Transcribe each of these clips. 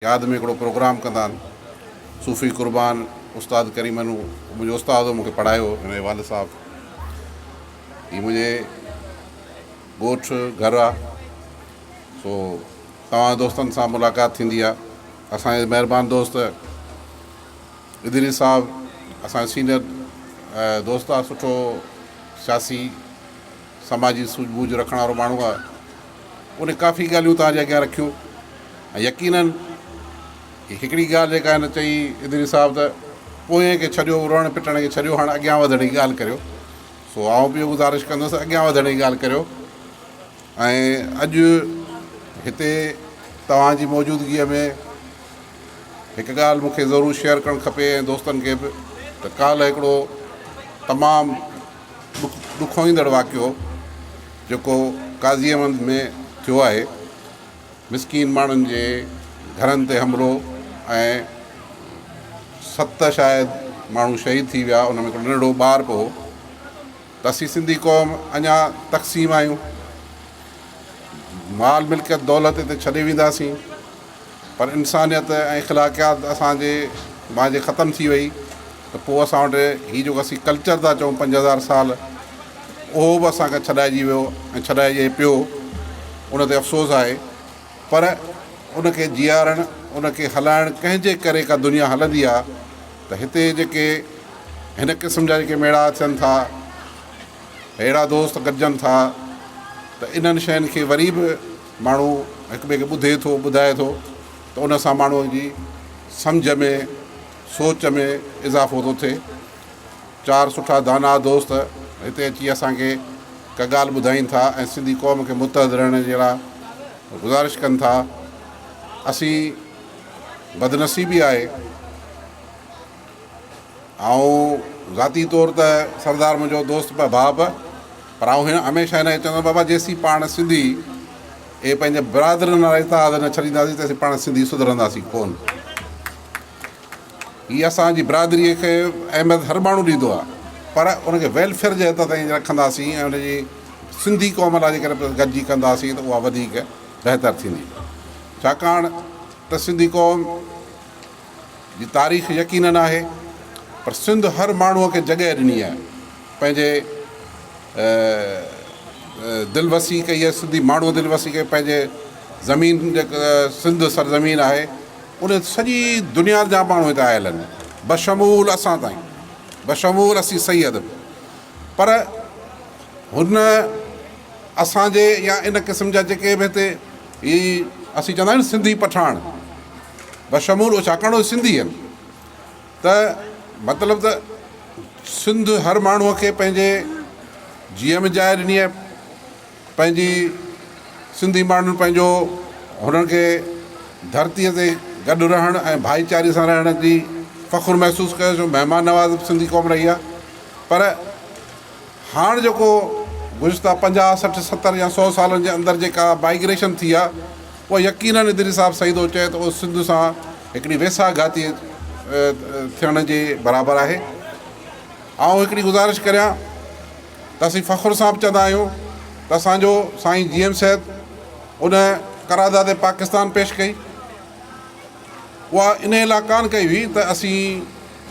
यादि में हिकिड़ो प्रोग्राम कंदा आहिनि सूफ़ी क़ुर्बान उस्ताद करीमनू मुंहिंजो उस्ताद हो, मूंखे पढ़ायो हिन जो वालिद साहब। हीअ मुंहिंजे ॻोठु घरु आहे, सो तव्हां दोस्तनि सां मुलाक़ात थींदी आहे। असांजे महिरबानी दोस्त इदरीस साहब असांजो सीनियर दोस्त आहे, सुठो सियासी समाजी सूझबूझ रखण वारो माण्हू आहे। उन काफ़ी ॻाल्हियूं तव्हांजे अॻियां रखियूं ऐं यकीनन हिकिड़ी ॻाल्हि जेका हिन चई इदरीस साहब त पोइ खे छॾियो, रोअण पिटण खे छॾियो, हाणे अॻियां वधण जी ॻाल्हि करियो। सो आउं बि गुज़ारिश कंदुसि अॻियां वधण जी ॻाल्हि करियो। ऐं अॼु हिते तव्हांजी मौजूदगीअ में हिकु ॻाल्हि मूंखे ज़रूरु शेयर करणु खपे ऐं दोस्तनि खे बि, त काल्ह हिकिड़ो तमामु ॾुखोईंदड़ वाक़ियो जेको काज़ीअमंद में थियो आहे। मिसकीन माण्हुनि जे घरनि ते हमिलो ऐं 7 शायदि माण्हू शहीद थी विया, उन में हिकिड़ो नंढड़ो ॿारु पियो। त असीं सिंधी क़ौम अञा तक़सीम आहियूं, माल मिल्कियत दौलत हिते छॾे वेंदासीं, पर इंसानियत ऐं इख़लाक़ियात असांजे मांजे ख़तमु थी वई। त पोइ असां वटि हीअ जेको असीं कल्चर था चऊं 5000 साल, उहो बि असांखे छॾाइजी वियो ऐं छॾाइजे पियो। उन ते अफ़सोस आहे, पर उनखे जीआरणु, उनखे हलाइणु कंहिंजे करे का दुनिया हलंदी आहे। त हिते जेके हिन क़िस्म जा जेके मेड़ा थियनि था, अहिड़ा दोस्त गॾिजनि था, त इन्हनि शयुनि खे वरी बि माण्हू हिक ॿिए खे ॿुधे थो, ॿुधाए थो, त उन सां माण्हूअ जी सम्झ में, सोच में इज़ाफ़ो थो थिए। 4 सुठा दाना दोस्त हिते अची असांखे का ॻाल्हि ॿुधाइनि था ऐं सिंधी क़ौम खे मुतहद रहण जे लाइ गुज़ारिश कनि था। असीं बदनसीबी आहे, ऐं ज़ाती तौर त सरदार मुंहिंजो दोस्त भाउ बि, पर आउं हिन हमेशह हिन खे चवंदो बाबा जेसीं पाण सिंधी इहे पंहिंजे बिरादरनि वारा इतिहाद न छॾींदासीं तेसीं पाण सिंधी सुधरंदासीं कोन। हीअ असांजी बिरादरीअ खे अहमियत हर माण्हू ॾींदो आहे, पर उनखे वेलफेयर जे हद ताईं रखंदासीं ऐं उनजी सिंधी क़ौम लाइ जेकॾहिं गॾिजी कंदासीं त उहा वधीक बहितर थींदी। छाकाणि त सिंधी क़ौम जी तारीख़ यकीनन आहे, पर सिंध हर माण्हूअ खे जॻह ॾिनी आहे, पंहिंजे दिलि वसी कई आहे। सिंधी माण्हूअ दिलि वसी कई, पंहिंजे ज़मीन जेका सिंध सरज़मीन आहे, उन सॼी दुनिया जा माण्हू हिते आयल आहिनि, बशमूल असां ताईं, बशमूल असीं सैयद। पर हुन असांजे या इन क़िस्म जा जेके बि हिते ही असीं चवंदा आहियूं सिंधी पठाण, बशमूल छाकाणि उहे सिंधी आहिनि। त मतिलबु त सिंध हर माण्हूअ खे पंहिंजे जीअं में जाइ ॾिनी आहे। पंहिंजी सिंधी माण्हुनि पंहिंजो हुननि खे धरतीअ ते गॾु रहणु ऐं भाईचारे सां रहण जी फ़ख़ुरु महसूसु कयो, जो महिमान नवाज़ सिंधी क़ौम रही आहे। पर हाणे जेको गुज़िश्ता 50, 60, 70 या 100 सालनि जे अंदरि जेका माइग्रेशन थी आहे, उहा यकीनन इदरीस साहब सही थो चए त उहो सिंध सां हिकिड़ी वेसा घाती थियण जे बराबरि आहे। ऐं हिकिड़ी गुज़ारिश करियां त असीं फ़ख़ुर सां बि चवंदा आहियूं त असांजो साईं GM साहिब उन करारदाद पाकिस्तान पेश कई, उहा इन लाइ कान कई हुई त असीं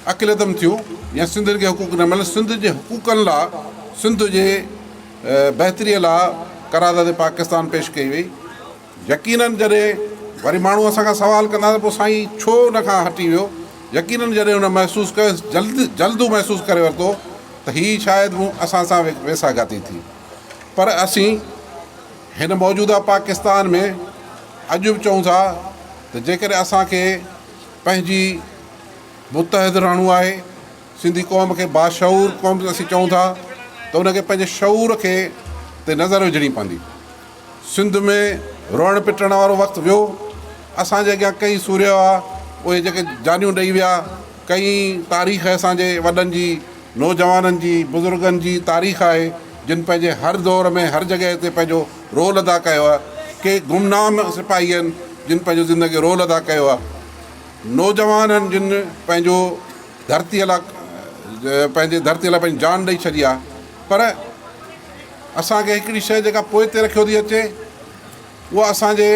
अक़िलतम थियूं या सिंधियुनि खे हुकूक न मिले। सिंध जे हुकूकनि लाइ, सिंध जे बहितरीअ लाइ करारदाद पाकिस्तान पेश कई वई। यकीनन जॾहिं वरी माण्हू असांखां सवाल कंदा त पोइ साईं छो हुन खां हटी वियो, यकीनन जॾहिं हुन महसूसु कयो, जल्द महसूसु करे वरितो त हीअ शायदि असां सां वेसा घाती थी। पर असीं हिन मौजूदा पाकिस्तान में अॼु बि चऊं था त जेकॾहिं असांखे पंहिंजी मुतहद रहणो आहे, सिंधी क़ौम खे बाशऊर क़ौम असीं चऊं था, त उनखे पंहिंजे शऊर खे ते नज़र विझणी पवंदी। सिंध में रोअण पिटण वारो वक़्तु वियो, असांजे अॻियां कई सूर्य हुआ, उहे जेके जानियूं ॾेई विया, कई तारीख़ असांजे वॾनि जी, नौजवाननि जी, बुज़ुर्गनि जी तारीख़ आहे, जिन पंहिंजे हर दौर में हर जॻह ते पंहिंजो रोल अदा कयो आहे। के गुमनाम सिपाही आहिनि जिन पंहिंजो ज़िंदगी रोल अदा कयो आहे, नौजवान आहिनि जिन पंहिंजो धरतीअ लाइ पंहिंजी जान ॾेई छॾी आहे। पर असांखे हिकिड़ी शइ जेका पोइ ते रखियो थी अचे, उहा असांजे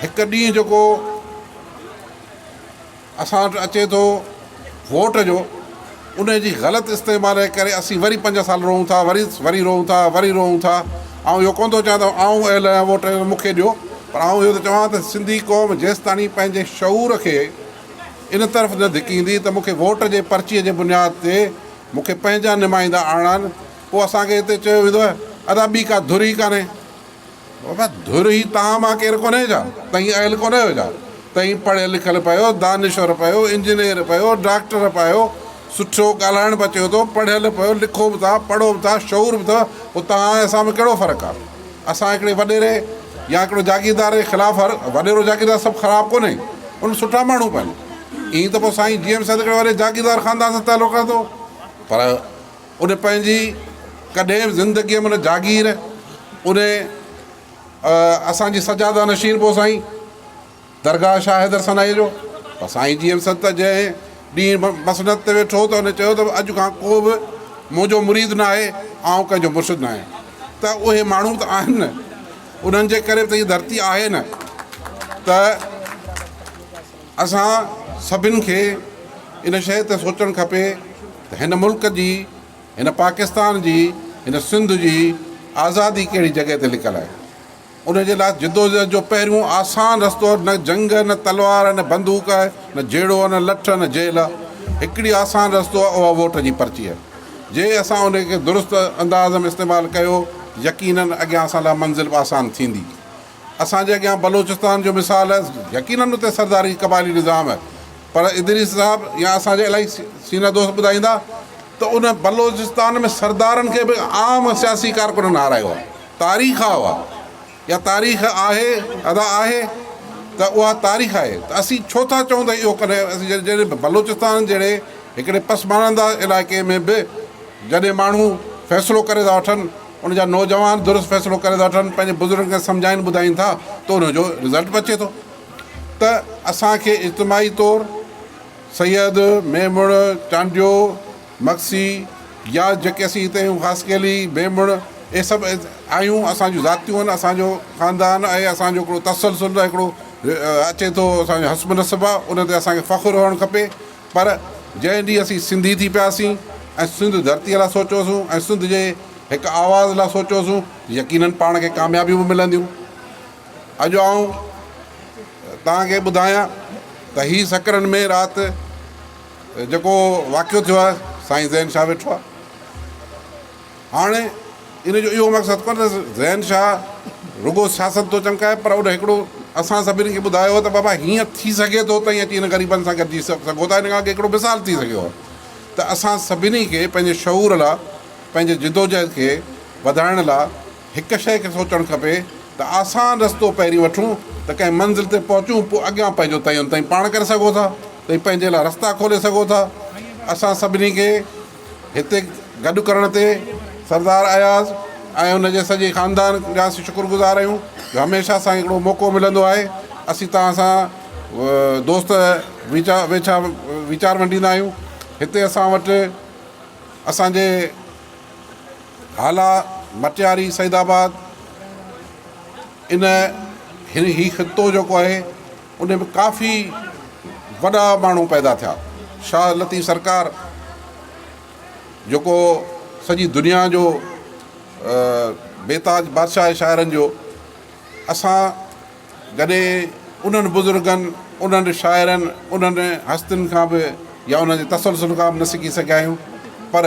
हिकु ॾींहुं जेको असां वटि अचे थो वोट जो, उन जी ग़लति इस्तेमाल जे करे असीं वरी 5 साल रहूं था, वरी रहूं था, वरी रहूं था। ऐं इहो कोन थो चवां त आऊं आयल आहियां वोट मूंखे ॾियो, पर आऊं इहो थो चवां त सिंधी क़ौम जेसिताणी पंहिंजे शऊर खे इन तरफ़ न धिकींदी त मूंखे वोट जे पर्चीअ जे बुनियाद ते मूंखे पंहिंजा नुमाइंदा आणनि, पोइ असांखे हिते चयो वेंदो आहे अदा ॿी का धुर ई कान्हे। बाबा धुर ई तव्हां मां केरु कोन्हे छा? तव्हीं आयल कोन आहियो छा? तव्हीं पढ़ियल लिखियल पियो, दानिश्वर पियो, इंजीनियर पियो, डॉक्टर पियो, सुठो ॻाल्हाइण बि अचे थो, पढ़ियल पियो, लिखो बि था, पढ़ो बि था, शौर बि अथव, पोइ तव्हां ऐं असां में कहिड़ो फ़र्क़ु आहे? असां हिकिड़े वॾेरे या हिकिड़ो जागीरदार जे ख़िलाफ़ु वॾेरो जागीरदार सभु ख़राबु कोन्हे, उन सुठा माण्हू पिया ईअं त पोइ साईं GM साहिब हिकिड़े वॾे जागीरदार ख़ानदान सां तालुक़ रखंदो, पर उन पंहिंजी कॾहिं बि ज़िंदगीअ में जागीर उन असांजी सजादा नशीन पोइ साईं दरगाह शाह हैदर सनाई जो साईं GM साहिब त जंहिं ॾींहुं मसनत ते वेठो त हुन चयो त अॼु खां को बि मुंहिंजो मुरीद न आहे, ऐं कंहिंजो मुर्शिद न आहे। त उहे माण्हू त आहिनि न, उन्हनि जे करे त हीअ धरती आहे न। त असां सभिनि खे इन शइ ते सोचणु खपे त हिन मुल्क जी, हिन पाकिस्तान जी, हिन सिंध जी आज़ादी कहिड़ी जॻह ते लिखियलु आहे। उन जे लाइ जिदोजहद जो पहिरियों आसान रस्तो न जंग, न तलवार, न बंदूक, न जहिड़ो, न लठ, न जेल, हिकिड़ी आसान रस्तो आहे, उहा वोट जी पर्ची आहे। जे असां उनखे दुरुस्त अंदाज़ में इस्तेमालु कयो, यकीनन अॻियां असां लाइ मंज़िल बि आसान थींदी। असांजे अॻियां बलोचिस्तान जो मिसाल आहे, यकीनन उते सरदारी क़बाइली निज़ाम आहे, पर इदरीस साहब या असांजे इलाही सीनियर दोस्त ॿुधाईंदा त उन बलोचिस्तान में सरदारनि खे बि आम सियासी कारकुननि हारायो आहे। तारीख़ आहे उहा, या तारीख़ आहे, अदा आहे, त उहा तारीख़ आहे। त असीं छो था चऊं त इहो कॾहिं असीं जॾहिं बलोचिस्तान जहिड़े हिकिड़े पसमानंदा इलाइक़े में बि जॾहिं माण्हू फ़ैसिलो करे था वठनि, उनजा नौजवान दुरुस्त फ़ैसिलो करे था वठनि, पंहिंजे बुज़ुर्गनि खे सम्झाइनि ॿुधाइनि था, त उनजो रिज़ल्ट बि अचे थो। त असांखे इज्तिमाही तौरु सैयद, मेमण, चांडियो, मक्सी या जेके असीं हिते ख़ासकेली मेमण, इहे सभु आहियूं, असांजूं ज़ातियूं आहिनि, असांजो ख़ानदान आहे, असांजो हिकिड़ो तसलसुल हिकिड़ो अचे थो, असांजो हस्ब नसब आहे, उन ते असांखे फ़ख़ुरु हुअणु खपे। पर जंहिं ॾींहुं असीं सिंधी थी पियासीं ऐं सिंध धरतीअ लाइ सोचियोसीं ऐं सिंध जे हिकु आवाज़ लाइ सोचियोसीं, यकीनन पाण खे कामयाबियूं बि मिलंदियूं। अॼु आऊं तव्हांखे ॿुधायां त हीअ सकरनि में राति जेको वाक़ियो थियो आहे, साईं ज़ैन शाह वेठो आहे। हाणे इन जो इहो मक़सदु कोन्हे त ज़ैन शाह रुगो सियासत थो चमकाए, पर उन हिकिड़ो असां सभिनी खे ॿुधायो त बाबा हीअं थी सघे थो त हीअं अची हिन ग़रीबनि सां गॾिजी सघो था। हिन खां हिकिड़ो मिसाल थी सघियो आहे त असां सभिनी खे पंहिंजे शऊर लाइ, पंहिंजे जिदोजहद खे वधाइण लाइ हिकु शइ खे सोचणु खपे त आसान रस्तो पहिरीं वठूं त कंहिं मंज़िल ते पहुचूं, पोइ अॻियां पंहिंजो तयन ताईं पाण करे सघो था, तईं पंहिंजे लाइ रस्ता खोले सघो था। असां सभिनी खे हिते गॾु करण ते सरदार अयाज़ ऐं उनजे सॼे ख़ानदान जा शुक्रगुज़ार आहियूं जो हमेशह असांखे हिकिड़ो मौक़ो मिलंदो आहे। असीं तव्हां सां दोस्त वीचार वंडींदा आहियूं। हिते असां वटि असांजे हाला, मटियारी, सईदाबाद, ही ख़ितो जेको आहे उन में काफ़ी वॾा माण्हू पैदा थिया। शाह लतीफ़ सरकार जेको सॼी दुनिया जो बेताज बादशाह शाइरनि जो, असां जॾहिं उन्हनि बुज़ुर्गनि, उन्हनि शाइरनि, उन्हनि हस्तियुनि खां बि या उन्हनि जे तसलसल खां बि न सिखी सघिया आहियूं, पर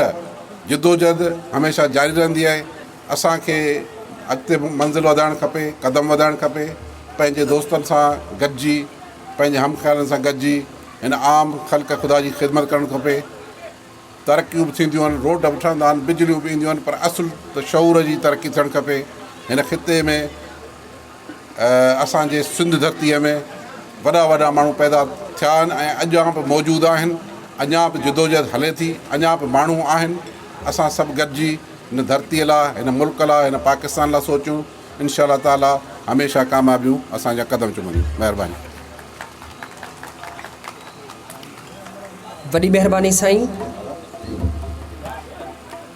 जिदोजहद हमेशह जारी रहंदी आहे। असांखे अॻिते मंज़िल वधाइणु खपे, क़दम वधाइणु खपे, पंहिंजे दोस्तनि सां गॾिजी, पंहिंजे हमख़्यालनि सां गॾिजी हिन आम ख़ल्क़ ख़ुदा जी ख़िदमत करणु खपे। तरक़ियूं बि थींदियूं आहिनि, रोड बि ठहंदा आहिनि, बिजलियूं बि ईंदियूं आहिनि, पर असुलु त शऊर जी तरक़ी थियणु खपे। हिन ख़िते में असांजे सिंध धरतीअ में वॾा वॾा माण्हू पैदा थिया आहिनि ऐं अञा बि मौजूदु आहिनि। अञा बि जिदोजहद हले थी, अञा बि माण्हू आहिनि। असां सभु गॾिजी हिन धरतीअ लाइ, हिन मुल्क लाइ, हिन पाकिस्तान लाइ सोचूं। इंशा अल्लाह ताला हमेशह कामयाबियूं असांजा क़दम चुमंदियूं। महिरबानी। वॾी महिरबानी साईं।